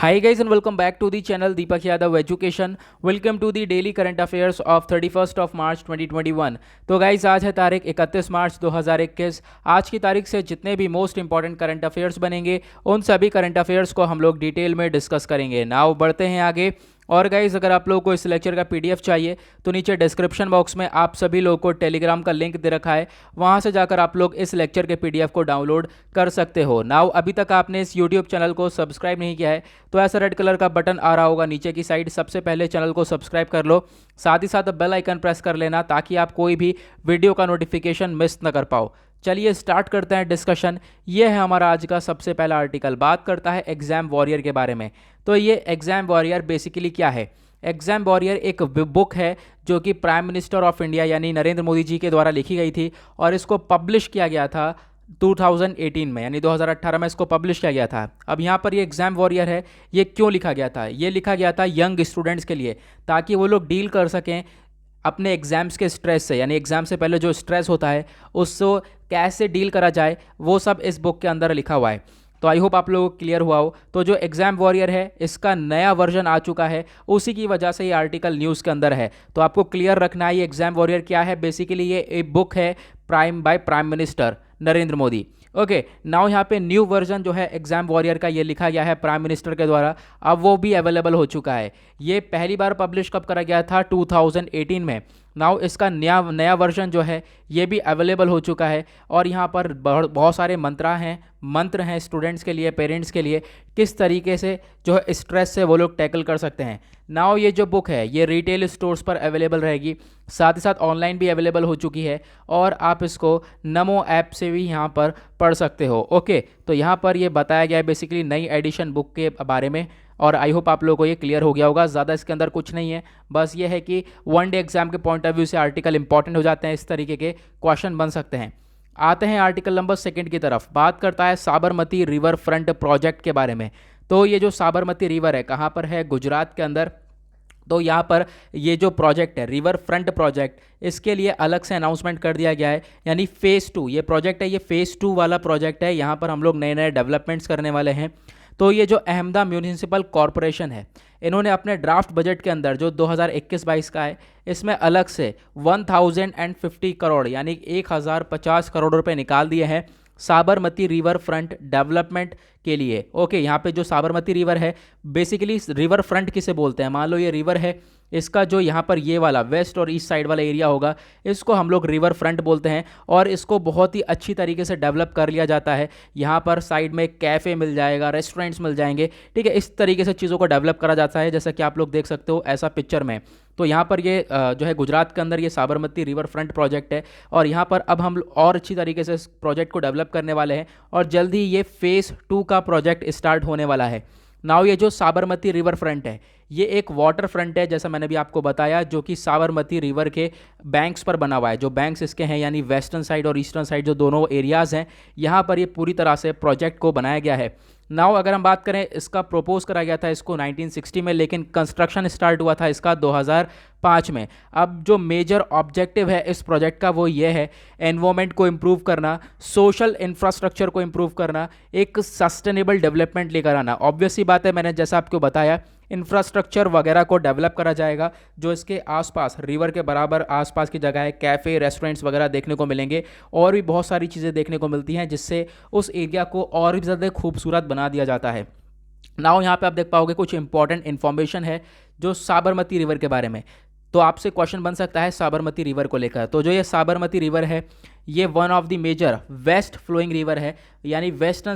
Hi guys and welcome back to the channel Deepak Yadav Education. Welcome to the daily current affairs of 31st of March 2021. तो guys आज है तारीख 31 मार्च 2021। आज की तारीख से जितने भी मोस्ट इंपॉर्टेंट करंट अफेयर्स बनेंगे उन सभी करंट अफेयर्स को हम लोग डिटेल में डिस्कस करेंगे। नाउ बढ़ते हैं आगे। और गाइज़ अगर आप लोगों को इस लेक्चर का पीडीएफ चाहिए तो नीचे डिस्क्रिप्शन बॉक्स में आप सभी लोगों को टेलीग्राम का लिंक दे रखा है, वहां से जाकर आप लोग इस लेक्चर के पीडीएफ को डाउनलोड कर सकते हो। नाउ अभी तक आपने इस यूट्यूब चैनल को सब्सक्राइब नहीं किया है तो ऐसा रेड कलर का बटन आ रहा होगा नीचे की साइड, सबसे पहले चैनल को सब्सक्राइब कर लो, साथ ही साथ बेल आइकन प्रेस कर लेना ताकि आप कोई भी वीडियो का नोटिफिकेशन मिस न कर पाओ। चलिए स्टार्ट करते हैं डिस्कशन। ये है हमारा आज का सबसे पहला आर्टिकल, बात करता है एग्जाम वॉरियर के बारे में। तो ये एग्जाम वॉरियर बेसिकली क्या है? एग्जाम वॉरियर एक बुक है जो कि प्राइम मिनिस्टर ऑफ इंडिया यानी नरेंद्र मोदी जी के द्वारा लिखी गई थी और इसको पब्लिश किया गया था 2018 में, यानी 2018 में इसको पब्लिश किया गया था। अब यहाँ पर ये एग्जाम वॉरियर है, ये क्यों लिखा गया था? ये लिखा गया था यंग स्टूडेंट्स के लिए, ताकि वो लोग डील कर सकें अपने एग्जाम्स के स्ट्रेस से, यानी एग्जाम से पहले जो स्ट्रेस होता है उसको कैसे डील करा जाए, वो सब इस बुक के अंदर लिखा हुआ है। तो आई होप आप लोगों को क्लियर हुआ हो। तो जो एग्जाम वॉरियर है इसका नया वर्जन आ चुका है, उसी की वजह से ये आर्टिकल न्यूज़ के अंदर है। तो आपको क्लियर रखना है ये एग्जाम वॉरियर क्या है। बेसिकली ये एक बुक है prime minister Narendra Modi. Okay, now यहाँ पे न्यू वर्जन जो है एग्जाम वॉरियर का ये लिखा गया है प्राइम मिनिस्टर के द्वारा, अब वो भी अवेलेबल हो चुका है। ये पहली बार पब्लिश कब करा गया था? 2018 में। नाउ इसका नया वर्जन जो है ये भी अवेलेबल हो चुका है और यहाँ पर बहुत सारे मंत्र हैं स्टूडेंट्स के लिए, पेरेंट्स के लिए, किस तरीके से जो है स्ट्रेस से वो लोग टैकल कर सकते हैं। नाउ ये जो बुक है ये रिटेल स्टोर्स पर अवेलेबल रहेगी, साथ ही साथ ऑनलाइन भी अवेलेबल हो चुकी है और आप इसको नमो ऐप से भी यहाँ पर पढ़ सकते हो। ओके, तो यहाँ पर ये बताया गया है बेसिकली नई एडिशन बुक के बारे में और आई होप आप लोगों को ये क्लियर हो गया होगा। ज़्यादा इसके अंदर कुछ नहीं है, बस ये है कि वन डे एग्जाम के पॉइंट ऑफ व्यू से आर्टिकल इंपॉर्टेंट हो जाते हैं, इस तरीके के क्वेश्चन बन सकते हैं। आते हैं आर्टिकल नंबर 2 की तरफ, बात करता है साबरमती रिवर फ्रंट प्रोजेक्ट के बारे में। तो ये जो साबरमती रिवर है कहाँ पर है? गुजरात के अंदर। तो यहाँ पर ये जो प्रोजेक्ट है रिवर फ्रंट प्रोजेक्ट, इसके लिए अलग से अनाउंसमेंट कर दिया गया है, यानी फेज़ 2 ये प्रोजेक्ट है, ये फेज़ 2 वाला प्रोजेक्ट है। यहाँ पर हम लोग नए नए डेवलपमेंट्स करने वाले हैं। तो ये जो अहमदा म्यूनिसिपल कॉरपोरेशन है, इन्होंने अपने ड्राफ्ट बजट के अंदर जो 2021-22 का है इसमें अलग से 1050 करोड़ यानी 1050 करोड़ रुपए निकाल दिए हैं साबरमती रिवर फ्रंट डेवलपमेंट के लिए। ओके, यहाँ पे जो साबरमती रिवर है बेसिकली रिवर फ्रंट किसे बोलते हैं? मान लो ये रिवर है, इसका जो यहाँ पर ये वाला वेस्ट और ईस्ट साइड वाला एरिया होगा इसको हम लोग रिवर फ्रंट बोलते हैं और इसको बहुत ही अच्छी तरीके से डेवलप कर लिया जाता है। यहाँ पर साइड में कैफ़े मिल जाएगा, रेस्टोरेंट्स मिल जाएंगे, ठीक है, इस तरीके से चीज़ों को डेवलप करा जाता है जैसा कि आप लोग देख सकते हो ऐसा पिक्चर में। तो यहाँ पर ये जो है गुजरात के अंदर ये साबरमती रिवर फ्रंट प्रोजेक्ट है और यहाँ पर अब हम और अच्छी तरीके से इस प्रोजेक्ट को डेवलप करने वाले हैं और जल्द ही ये फेज़ 2 का प्रोजेक्ट स्टार्ट होने वाला है। नाउ ये जो साबरमती रिवर फ्रंट है ये एक वाटर फ्रंट है, जैसा मैंने भी आपको बताया, जो कि साबरमती रिवर के बैंक्स पर बना हुआ है। जो बैंक्स इसके हैं यानी वेस्टर्न साइड और ईस्टर्न साइड जो दोनों एरियाज़ हैं, यहाँ पर ये पूरी तरह से प्रोजेक्ट को बनाया गया है। नाउ अगर हम बात करें, इसका प्रपोज करा गया था इसको 1960 में, लेकिन कंस्ट्रक्शन स्टार्ट हुआ था इसका 2005 में। अब जो मेजर ऑब्जेक्टिव है इस प्रोजेक्ट का वो ये है एनवायरनमेंट को इम्प्रूव करना, सोशल इंफ्रास्ट्रक्चर को इम्प्रूव करना, एक सस्टेनेबल डेवलपमेंट लेकर आना। ऑब्वियस सी बात है, मैंने जैसा आपको बताया इंफ्रास्ट्रक्चर वगैरह को डेवलप करा जाएगा, जो इसके आसपास रिवर के बराबर आसपास की जगह है, कैफ़े रेस्टोरेंट्स वगैरह देखने को मिलेंगे और भी बहुत सारी चीज़ें देखने को मिलती हैं जिससे उस एरिया को और भी ज़्यादा खूबसूरत बना दिया जाता है। नाउ यहाँ पे आप देख पाओगे कुछ इंपॉर्टेंट इन्फॉर्मेशन है जो साबरमती रिवर के बारे में। तो आपसे क्वेश्चन बन सकता है साबरमती रिवर को लेकर। तो जो ये साबरमती रिवर है ये one of the major west flowing river है, यानी वेस्टर्न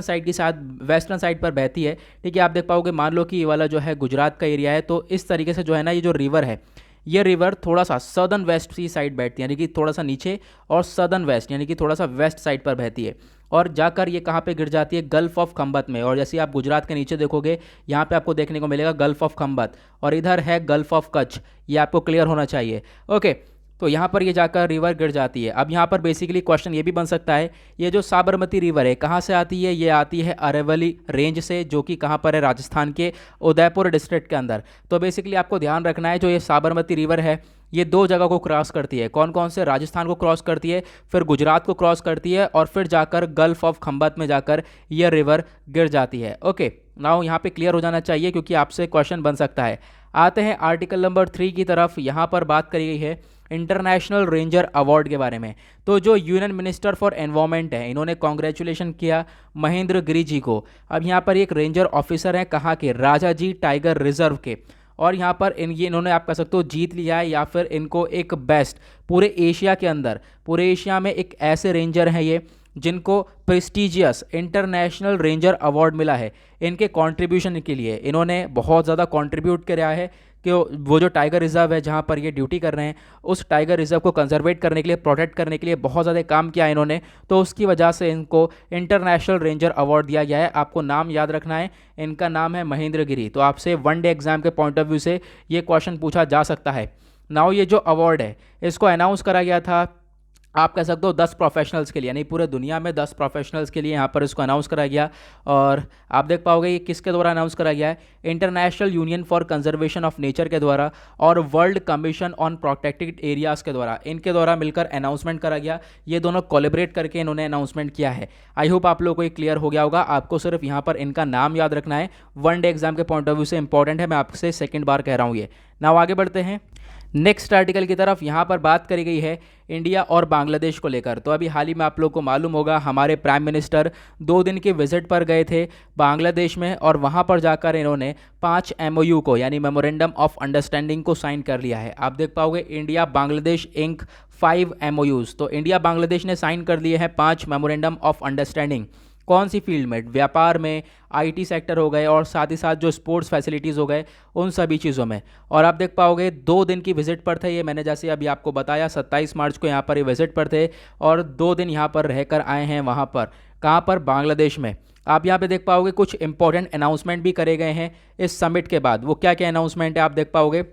साइड पर बहती है, ठीक है। आप देख पाओगे, मान लो कि ये वाला जो है गुजरात का एरिया है, तो इस तरीके से जो है ना ये जो रिवर है ये रिवर थोड़ा सा सदर्न वेस्ट की साइड बैठती है, यानी कि थोड़ा सा नीचे, और सदर्न वेस्ट यानी कि थोड़ा सा वेस्ट साइड पर बहती है और जाकर ये कहाँ पे गिर जाती है? गल्फ ऑफ खंबत में। और जैसे आप गुजरात के नीचे देखोगे यहाँ पे आपको देखने को मिलेगा गल्फ ऑफ खंबत और इधर है गल्फ ऑफ कच्छ, ये आपको क्लियर होना चाहिए। ओके, तो यहाँ पर ये जाकर रिवर गिर जाती है। अब यहाँ पर बेसिकली क्वेश्चन ये भी बन सकता है, ये जो साबरमती रिवर है कहाँ से आती है? ये आती है अरावली रेंज से, जो कि कहाँ पर है? राजस्थान के उदयपुर डिस्ट्रिक्ट के अंदर। तो बेसिकली आपको ध्यान रखना है, जो ये साबरमती रिवर है ये 2 जगह को क्रॉस करती है। कौन कौन से? राजस्थान को क्रॉस करती है, फिर गुजरात को क्रॉस करती है और फिर जाकर गल्फ ऑफ खंबत में जाकर यह रिवर गिर जाती है। ओके, नाउ यहाँ पे क्लियर हो जाना चाहिए क्योंकि आपसे क्वेश्चन बन सकता है। आते हैं आर्टिकल नंबर 3 की तरफ। यहाँ पर बात करी गई है इंटरनेशनल रेंजर अवार्ड के बारे में। तो जो यूनियन मिनिस्टर फॉर एनवायरनमेंट है, इन्होंने कॉन्ग्रेचुलेशन किया महेंद्र गिरी जी को। अब यहाँ पर एक रेंजर ऑफिसर हैं, कहाँ के, राजाजी टाइगर रिजर्व के, और यहाँ पर इन्होंने आप कह सकते हो जीत लिया है, या फिर इनको एक बेस्ट पूरे एशिया के अंदर, पूरे एशिया में एक ऐसे रेंजर हैं ये जिनको प्रेस्टिजियस इंटरनेशनल रेंजर अवार्ड मिला है। इनके कंट्रीब्यूशन के लिए, इन्होंने बहुत ज़्यादा कंट्रीब्यूट किया है कि वो जो टाइगर रिजर्व है जहाँ पर ये ड्यूटी कर रहे हैं, उस टाइगर रिजर्व को कंजर्वेट करने के लिए, प्रोटेक्ट करने के लिए बहुत ज़्यादा काम किया इन्होंने। तो उसकी वजह से इनको इंटरनेशनल रेंजर अवार्ड दिया गया है। आपको नाम याद रखना है, इनका नाम है महेंद्र गिरी। तो आपसे वन डे एग्जाम के पॉइंट ऑफ व्यू से ये क्वेश्चन पूछा जा सकता है। नाउ ये जो अवार्ड है इसको अनाउंस करा गया था, आप कह सकते हो 10 प्रोफेशनल्स के लिए, यानी पूरे दुनिया में 10 प्रोफेशनल्स के लिए यहाँ पर इसको अनाउंस करा गया। और आप देख पाओगे ये किसके द्वारा अनाउंस करा गया है, international union for conservation of nature के द्वारा और world commission on protected areas के द्वारा, इनके द्वारा मिलकर अनाउंसमेंट करा गया। ये दोनों कोलैबोरेट करके इन्होंने अनाउंसमेंट किया है। आई होप आप लोगों को ये क्लियर हो गया होगा। आपको सिर्फ यहाँ पर इनका नाम याद रखना है, वन डे एग्जाम के पॉइंट ऑफ व्यू से इंपॉर्टेंट है, मैं आपसे सेकेंड बार कह रहा हूँ ये। नाउ आगे बढ़ते हैं नेक्स्ट आर्टिकल की तरफ। यहाँ पर बात करी गई है इंडिया और बांग्लादेश को लेकर। तो अभी हाल ही में आप लोग को मालूम होगा हमारे प्राइम मिनिस्टर 2 दिन के विजिट पर गए थे बांग्लादेश में, और वहाँ पर जाकर इन्होंने 5 MOU को, यानी मेमोरेंडम ऑफ अंडरस्टैंडिंग को साइन कर लिया है। आप देख पाओगे इंडिया बांग्लादेश इंक 5 MOUs। तो इंडिया बांग्लादेश ने साइन कर लिए हैं 5 मेमोरेंडम ऑफ अंडरस्टैंडिंग। कौन सी फील्ड में, व्यापार में, IT सेक्टर हो गए, और साथ ही साथ जो स्पोर्ट्स फैसिलिटीज़ हो गए, उन सभी चीज़ों में। और आप देख पाओगे 2 दिन की विजिट पर थे ये, मैंने जैसे अभी आपको बताया 27 मार्च को यहाँ पर ये विजिट पर थे, और 2 दिन यहाँ पर रहकर आए हैं वहाँ पर, कहाँ पर, बांग्लादेश में। आप यहाँ पे देख पाओगे कुछ इंपॉर्टेंट अनाउंसमेंट भी करे गए हैं इस समिट के बाद। वो क्या क्या अनाउंसमेंट है आप देख पाओगे।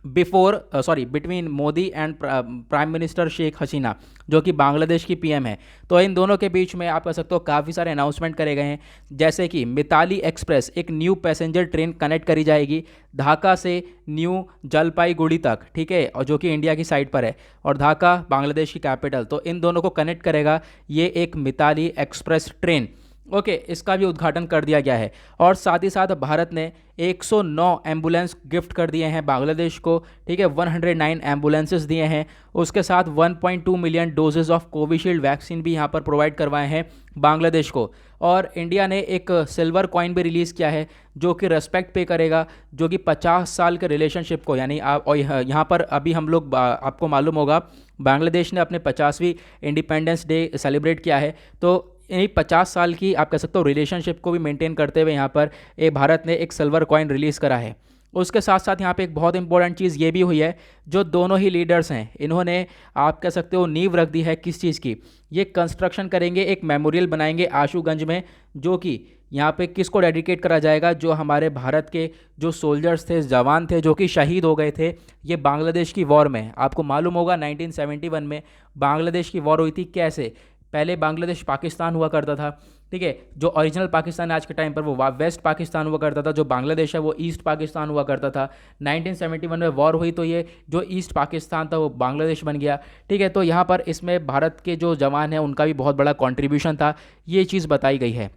Between Modi and prime minister Sheikh Hasina, जो कि बांग्लादेश की PM है। तो इन दोनों के बीच में आप कह सकते हो काफ़ी सारे अनाउंसमेंट करे गए हैं, जैसे कि मिताली एक्सप्रेस, एक न्यू पैसेंजर ट्रेन कनेक्ट करी जाएगी ढाका से न्यू जलपाईगुड़ी तक, ठीक है, और जो कि इंडिया की साइड पर है, और ढाका बांग्लादेश की कैपिटल। तो इन दोनों को कनेक्ट करेगा ये एक मिताली एक्सप्रेस ट्रेन। ओके, इसका भी उद्घाटन कर दिया गया है। और साथ ही साथ भारत ने 109 एम्बुलेंस गिफ्ट कर दिए हैं बांग्लादेश को, ठीक है, 109 एम्बुलेंसेस दिए हैं। उसके साथ 1.2 million doses of Covishield vaccine भी यहाँ पर प्रोवाइड करवाए हैं बांग्लादेश को। और इंडिया ने एक सिल्वर कॉइन भी रिलीज़ किया है जो कि रेस्पेक्ट पे करेगा, जो कि 50 साल के रिलेशनशिप को, यानी और यहाँ पर अभी हम लोग, आपको मालूम होगा बांग्लादेश ने अपने 50वीं इंडिपेंडेंस डे सेलिब्रेट किया है। तो इन्हीं 50 साल की आप कह सकते हो रिलेशनशिप को भी मेंटेन करते हुए यहाँ पर भारत ने एक सिल्वर कॉइन रिलीज़ करा है। उसके साथ साथ यहाँ पे एक बहुत इंपॉर्टेंट चीज़ ये भी हुई है, जो दोनों ही लीडर्स हैं इन्होंने आप कह सकते हो नींव रख दी है किस चीज़ की, ये कंस्ट्रक्शन करेंगे, एक मेमोरियल बनाएंगे आशुगंज में, जो कि यहाँ पे किसको डेडिकेट करा जाएगा, जो हमारे भारत के जो सोल्जर्स थे, जवान थे, जो कि शहीद हो गए थे ये बांग्लादेश की वॉर में। आपको मालूम होगा 1971 में बांग्लादेश की वॉर हुई थी। कैसे, पहले बांग्लादेश पाकिस्तान हुआ करता था, ठीक है, जो ओरिजिनल पाकिस्तान आज के टाइम पर वो वेस्ट पाकिस्तान हुआ करता था, जो बांग्लादेश है वो ईस्ट पाकिस्तान हुआ करता था। 1971 में वॉर हुई तो ये जो ईस्ट पाकिस्तान था वो बांग्लादेश बन गया, ठीक है। तो यहाँ पर इसमें भारत के जो जवान हैं उनका भी बहुत बड़ा कंट्रीब्यूशन था, ये चीज़ बताई गई है।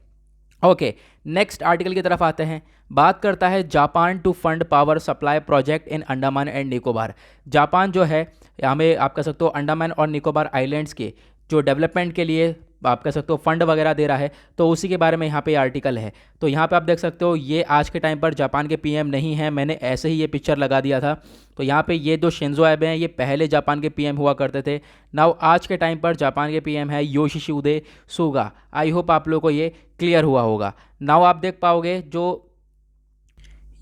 ओके, नेक्स्ट आर्टिकल की तरफ आते हैं। बात करता है Japan to fund power supply project in Andaman and Nicobar. Japan जो है हमें आप कह सकते हो अंडमान और निकोबार आइलैंड्स के जो डेवलपमेंट के लिए आप कह सकते हो फंड वगैरह दे रहा है, तो उसी के बारे में यहाँ पे आर्टिकल है। तो यहाँ पे आप देख सकते हो ये आज के टाइम पर जापान के PM नहीं है, मैंने ऐसे ही ये पिक्चर लगा दिया था। तो यहाँ पे ये जो शिंजो एबे हैं ये पहले जापान के PM हुआ करते थे। नाउ आज के टाइम पर जापान के PM है योशिहिदे सुगा। आई होप आप लोगों को ये क्लियर हुआ होगा। नाउ आप देख पाओगे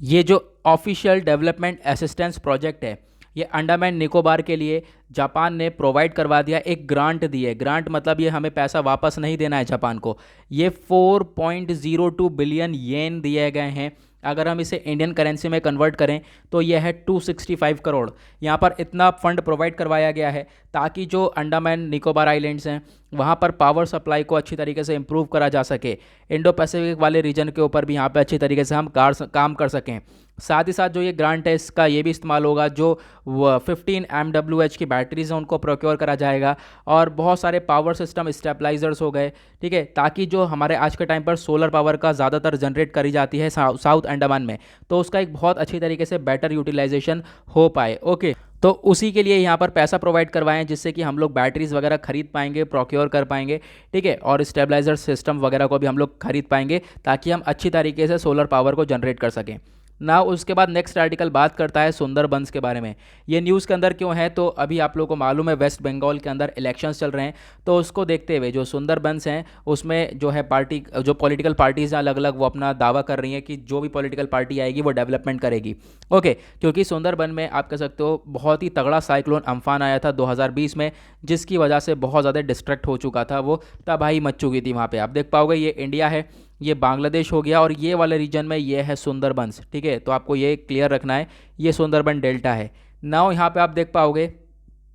ये जो ऑफिशियल डेवलपमेंट असिस्टेंस प्रोजेक्ट है, ये अंडमान निकोबार के लिए जापान ने प्रोवाइड करवा दिया, एक ग्रांट दी है। ग्रांट मतलब ये हमें पैसा वापस नहीं देना है जापान को। ये 4.02 बिलियन येन दिए गए हैं। अगर हम इसे इंडियन करेंसी में कन्वर्ट करें तो यह है 265 करोड़। यहाँ पर इतना फंड प्रोवाइड करवाया गया है ताकि जो अंडमान निकोबार आइलैंड्स हैं वहाँ पर पावर सप्लाई को अच्छी तरीके से इम्प्रूव करा जा सके। इंडो पैसिफिक वाले रीजन के ऊपर भी यहाँ पे अच्छी तरीके से हम काम कर सकें। साथ ही साथ जो ये ग्रांट है इसका ये भी इस्तेमाल होगा, जो 15 MWH की बैटरीज हैं उनको प्रोक्योर करा जाएगा, और बहुत सारे पावर सिस्टम स्टेबलाइजर्स हो गए, ठीक है, ताकि जो हमारे आज के टाइम पर सोलर पावर का ज़्यादातर जनरेट करी जाती है साउथ अंडमान में, तो उसका एक बहुत अच्छी तरीके से बेटर यूटिलाइजेशन हो पाए। ओके, तो उसी के लिए यहाँ पर पैसा प्रोवाइड करवाएं, जिससे कि हम लोग बैटरीज वगैरह खरीद पाएंगे, प्रोक्योर कर पाएंगे, ठीक है, और स्टेबलाइजर सिस्टम वगैरह को भी हम लोग खरीद पाएंगे, ताकि हम अच्छी तरीके से सोलर पावर को जनरेट कर सकें ना। उसके बाद नेक्स्ट आर्टिकल बात करता है सुंदरबंस के बारे में। ये न्यूज़ के अंदर क्यों है, तो अभी आप लोगों को मालूम है वेस्ट बंगाल के अंदर इलेक्शंस चल रहे हैं, तो उसको देखते हुए जो सुंदरबंस हैं उसमें जो है पार्टी, जो पॉलिटिकल पार्टीज़ हैं अलग अलग, वो अपना दावा कर रही हैं कि जो भी पॉलिटिकल पार्टी आएगी वो डेवलपमेंट करेगी। ओके, क्योंकि सुंदरबन में आप कह सकते हो बहुत ही तगड़ा साइक्लोन अम्फान आया था 2020 में, जिसकी वजह से बहुत ज़्यादा डिस्ट्रैक्ट हो चुका था, वो तबाही मच चुकी थी वहाँ पर। आप देख पाओगे ये इंडिया है, ये बांग्लादेश हो गया, और ये वाले रीजन में ये है सुंदरबंस, ठीक है, तो आपको ये क्लियर रखना है, ये सुंदरबन डेल्टा है। नाउ यहाँ पे आप देख पाओगे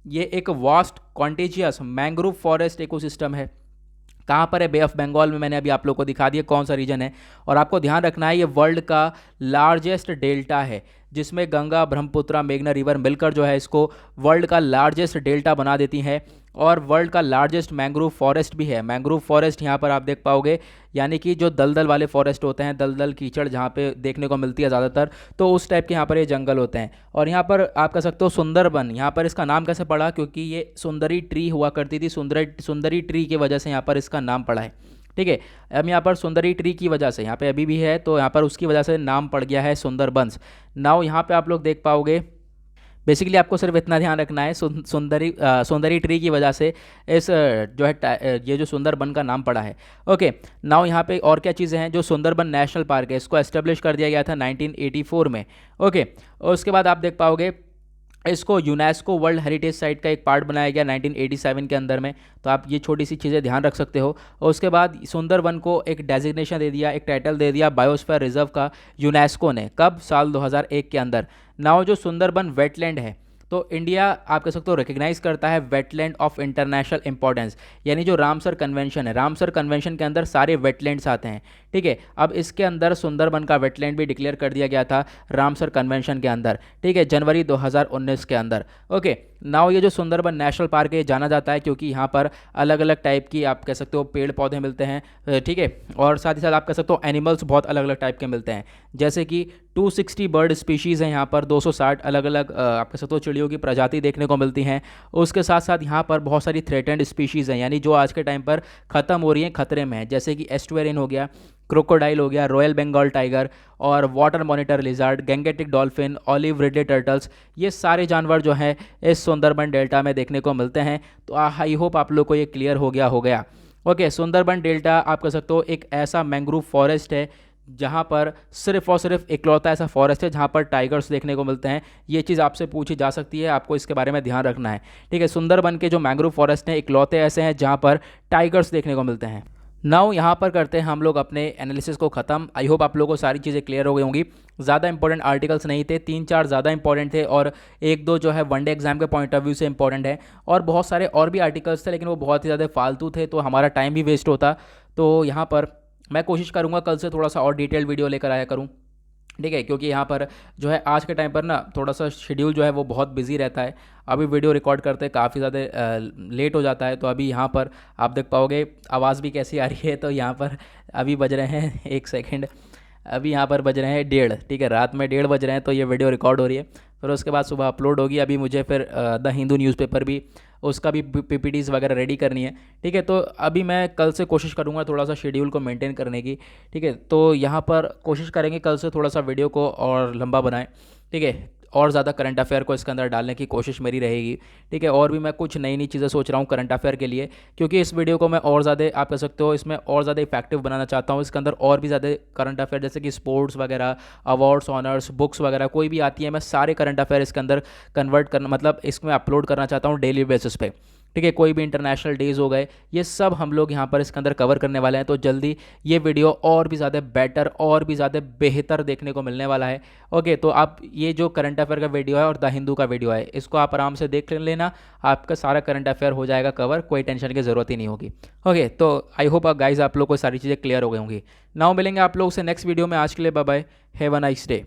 ये एक vast contagious mangrove forest ecosystem है। कहाँ पर है, बे ऑफ बंगाल में। मैंने अभी आप लोग को दिखा दिया कौन सा रीजन है, और आपको ध्यान रखना है ये वर्ल्ड का लार्जेस्ट डेल्टा है, जिसमें गंगा, ब्रह्मपुत्रा, मेघना रिवर मिलकर जो है इसको वर्ल्ड का लार्जेस्ट डेल्टा बना देती है, और वर्ल्ड का लार्जेस्ट मैंग्रोव फॉरेस्ट भी है। मैंग्रोव फॉरेस्ट यहाँ पर आप देख पाओगे, यानी कि जो दलदल वाले फॉरेस्ट होते हैं, दलदल कीचड़ जहाँ पे देखने को मिलती है ज़्यादातर, तो उस टाइप के यहाँ पर ये जंगल होते हैं। और यहाँ पर आप कह सकते हो सुंदरबन, यहाँ पर इसका नाम कैसे पड़ा, क्योंकि ये सुंदरी ट्री हुआ करती थी, सुंदरी ट्री की वजह से यहाँ पर इसका नाम पड़ा है, ठीक है। अब यहाँ पर सुंदरी ट्री की वजह से यहाँ पे अभी भी है, तो यहाँ पर उसकी वजह से नाम पड़ गया है सुंदरबंस। नाउ यहाँ पे आप लोग देख पाओगे, बेसिकली आपको सिर्फ इतना ध्यान रखना है, सुंदरी ट्री की वजह से इस जो है ये जो सुंदरबन का नाम पड़ा है। ओके, नाउ यहाँ पे और क्या चीज़ें हैं, जो सुंदरबन नेशनल पार्क है इसको एस्टेब्लिश कर दिया गया था 1984 में। ओके, और उसके बाद आप देख पाओगे इसको यूनेस्को वर्ल्ड हेरिटेज साइट का एक पार्ट बनाया गया 1987 के अंदर में, तो आप ये छोटी सी चीज़ें ध्यान रख सकते हो। और उसके बाद सुंदरबन को एक डेजिग्नेशन दे दिया, एक टाइटल दे दिया बायोस्फीयर रिजर्व का यूनेस्को ने, कब, साल 2001 के अंदर। नाउ जो सुंदरबन वेटलैंड है, तो इंडिया आप कह सकते हो रिकग्नाइज करता है वेटलैंड ऑफ इंटरनेशनल इंपॉर्टेंस, यानी जो रामसर कन्वेंशन है, रामसर कन्वेंशन के अंदर सारे वेटलैंड्स आते हैं, ठीक है। अब इसके अंदर सुंदरबन का वेटलैंड भी डिक्लेयर कर दिया गया था रामसर कन्वेंशन के अंदर, ठीक है, जनवरी 2019 के अंदर। ओके, नाउ ये जो सुंदरबन नेशनल पार्क है जाना जाता है क्योंकि यहाँ पर अलग अलग टाइप की आप कह सकते हो पेड़ पौधे मिलते हैं, ठीक है, और साथ ही साथ आप कह सकते हो एनिमल्स बहुत अलग अलग टाइप के मिलते हैं, जैसे कि 260 बर्ड स्पीशीज़ हैं यहाँ पर, 260 अलग अलग आप कह सकते हो चिड़ियों की प्रजाति देखने को मिलती हैं। उसके साथ साथ यहाँ पर बहुत सारी थ्रेटेंड स्पीशीज़ हैं, यानी जो आज के टाइम पर ख़त्म हो रही हैं, खतरे में हैं, जैसे कि एस्टुएरियन हो गया, क्रोकोडाइल हो गया, रॉयल बंगाल टाइगर, और water monitor lizard, Gangetic dolphin, olive Ridley turtles, ये सारे जानवर जो हैं इस सुंदरबन डेल्टा में देखने को मिलते हैं। तो आई होप आप लोग को ये क्लियर हो गया। ओके, सुंदरबन डेल्टा आप कह सकते हो एक ऐसा मैंग्रोव फॉरेस्ट है जहाँ पर सिर्फ और सिर्फ इकलौता ऐसा फॉरेस्ट है जहाँ पर टाइगर्स देखने को मिलते हैं। ये चीज़ आपसे पूछी जा सकती है, आपको इसके बारे में ध्यान रखना है, ठीक है। सुंदरबन के जो मैंग्रोव फॉरेस्ट हैं इकलौते ऐसे हैं जहाँ पर टाइगर्स देखने को मिलते हैं। नाउ यहाँ पर करते हैं हम लोग अपने एनालिसिस को ख़त्म। आई होप आप लोगों को सारी चीज़ें क्लियर हो गई होंगी। ज़्यादा इंपॉर्टेंट आर्टिकल्स नहीं थे, 3-4 ज़्यादा इंपॉर्टेंट थे, और 1-2 जो है वनडे एग्जाम के पॉइंट ऑफ व्यू से इंपॉर्टेंट है, और बहुत सारे और भी आर्टिकल्स थे लेकिन वो बहुत ही ज़्यादा फालतू थे, तो हमारा टाइम भी वेस्ट होता। तो यहाँ पर मैं कोशिश करूँगा कल से थोड़ा सा और डिटेल वीडियो लेकर आया करूँ, ठीक है, क्योंकि यहाँ पर जो है आज के टाइम पर ना थोड़ा सा शेड्यूल जो है वो बहुत बिजी रहता है। अभी वीडियो रिकॉर्ड करते काफ़ी ज़्यादा लेट हो जाता है, तो अभी यहाँ पर आप देख पाओगे आवाज़ भी कैसी आ रही है। तो यहाँ पर अभी बज रहे हैं 1 सेकेंड, अभी यहाँ पर बज रहे हैं 1:30, ठीक है, रात में 1:30 बज रहे हैं, तो ये वीडियो रिकॉर्ड हो रही है, फिर उसके बाद सुबह अपलोड होगी। अभी मुझे फिर द हिंदू न्यूज़पेपर भी, उसका भी पीपीटीज़ वगैरह रेडी करनी है, ठीक है। तो अभी मैं कल से कोशिश करूँगा थोड़ा सा शेड्यूल को मेंटेन करने की, ठीक है। तो यहाँ पर कोशिश करेंगे कल से थोड़ा सा वीडियो को और लंबा बनाएं, ठीक है, और ज़्यादा करंट अफेयर को इसके अंदर डालने की कोशिश मेरी रहेगी, ठीक है। और भी मैं कुछ नई नई चीज़ें सोच रहा हूँ करंट अफेयर के लिए, क्योंकि इस वीडियो को मैं और ज़्यादा आप कह सकते हो इसमें और ज़्यादा इफेक्टिव बनाना चाहता हूँ। इसके अंदर और भी ज़्यादा करंट अफेयर जैसे कि स्पोर्ट्स वगैरह, अवार्ड्स, ऑनर्स, बुक्स वगैरह कोई भी आती है, मैं सारे करंट अफेयर इसके अंदर कन्वर्ट करना, मतलब इसमें अपलोड करना चाहता हूँ डेली बेसिस पे, ठीक है। कोई भी इंटरनेशनल डेज हो गए, ये सब हम लोग यहाँ पर इसके अंदर कवर करने वाले हैं। तो जल्दी ये वीडियो और भी ज़्यादा बेटर, और भी ज़्यादा बेहतर देखने को मिलने वाला है। ओके, तो आप ये जो करंट अफेयर का वीडियो है और द हिंदू का वीडियो है, इसको आप आराम से देख लेना, आपका सारा करंट अफेयर हो जाएगा कवर, कोई टेंशन की ज़रूरत ही नहीं होगी। ओके, तो आई होप गाइज आप लोग को सारी चीज़ें क्लियर हो गई होंगी। नाउ मिलेंगे आप लोग से नेक्स्ट वीडियो में। आज के लिए bye bye, have a nice day.